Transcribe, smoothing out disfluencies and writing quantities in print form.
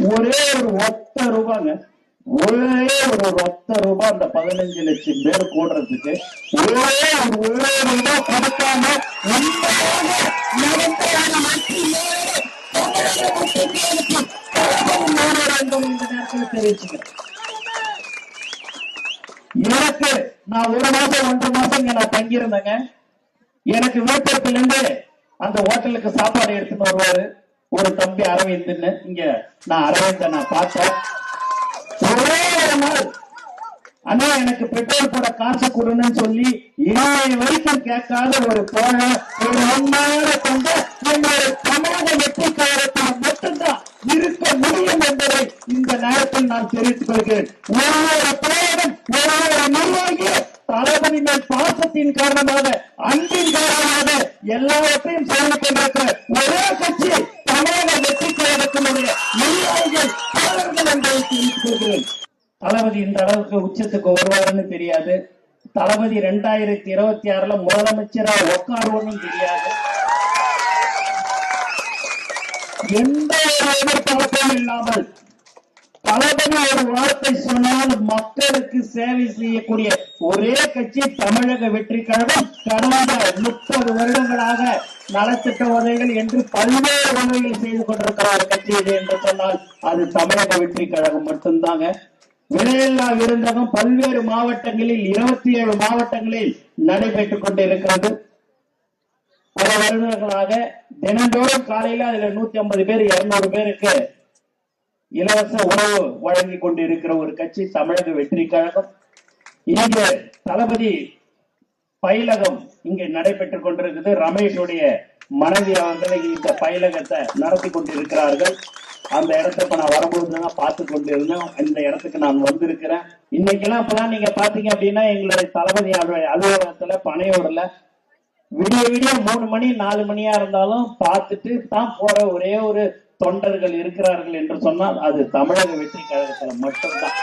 ஒரே ஒரு ஒத்த ரூபாங்க, ஒரே ஒரு ஒத்த ரூபாய் அந்த 15 லட்சம் பேர் கூடுறதுக்கு ஒரே ரூபாய் கொடுக்காம தெரிவிச்சுங்க. எனக்கு நான் 1 மாசம் 1.5 மாசம் இங்க நான் தங்கியிருந்தேங்க. எனக்கு விழுப்புரத்துல இருந்து அந்த ஹோட்டலுக்கு சாப்பாடு எடுத்துன்னு வருவாரு ஒரு தம்பி அரவிந்த்னு. இங்க நான் அரவிந்த நான் பார்த்தேன். ஒரே ஒரு நாள் அண்ணா எனக்கு பெட்ரோல் போட காசு கொடுன்னு சொல்லி இன்னைய வரைக்கும் கேட்காத ஒரு போன ஒரு உண்மையான கொண்ட நம்முடைய தமிழக வெற்றி கழகத்தில் மட்டும்தான் இருக்க முடியும் என்பதை இந்த நேரத்தில் நான் தெரிவித்துக் கொள்கிறேன். ஒவ்வொரு போராடும் ஒவ்வொரு நிர்வாகிய தளபதி மேல் பாசத்தின் காரணமாக அன்பின் காரணமாக எல்லாவற்றையும் செய்து கொண்டிருக்கிற ஒரே கட்சி தமிழக வெற்றி கழகத்தினுடைய நிர்வாகிகள் என்பதை தெரிவித்துக் கொள்கிறேன். தளபதி இந்த அளவுக்கு உச்சத்துக்கு வருவாருன்னு தெரியாது. தளபதி 2026 முதலமைச்சரா உட்காருவோன்னு தெரியாது. எந்த ஒரு எதிர்பார்ப்பும் இல்லாமல் தளபதி ஒரு வார்த்தை சொன்னால் மக்களுக்கு சேவை செய்யக்கூடிய ஒரே கட்சி தமிழக வெற்றி கழகம். கடந்த 30 வருடங்களாக நலத்திட்ட உதவிகள் என்று பல்வேறு வகையில் செய்து கொண்டிருக்கிற ஒரு கட்சி இது என்று சொன்னால் அது தமிழக வெற்றி கழகம் மட்டும்தாங்க. விலையில்லா விருந்தகம் பல்வேறு மாவட்டங்களில் 27 மாவட்டங்களில் நடைபெற்றுக் கொண்டிருக்கிறது. பல வருடங்களாக தினந்தோறும் காலையில அதுல 150 பேர் 200 பேருக்கு இலவச உணவு வழங்கி கொண்டிருக்கிற ஒரு கட்சி தமிழக வெற்றி கழகம். இங்கே தளபதி பயிலகம் இங்கே நடைபெற்றுக் கொண்டிருக்கிறது. ரமேஷுடைய மனைவி அவர்கள் இந்த பயிலகத்தை நடத்தி கொண்டிருக்கிறார்கள். அந்த இடத்துக்கு நான் வரும்போது பார்த்து கொண்டு இருந்தேன். இந்த இடத்துக்கு நான் வந்திருக்கிறேன். இன்னைக்கெல்லாம் இப்பதான் நீங்க பாத்தீங்க அப்படின்னா எங்களுடைய தளபதி அலுவலகத்துல பனையூர்ல விடிய 3 மணி 4 மணியா இருந்தாலும் பார்த்துட்டு தான் போற ஒரே ஒரு தொண்டர்கள் இருக்கிறார்கள் என்று சொன்னால் அது தமிழக வெற்றி கழகத்துல மட்டும்தான்.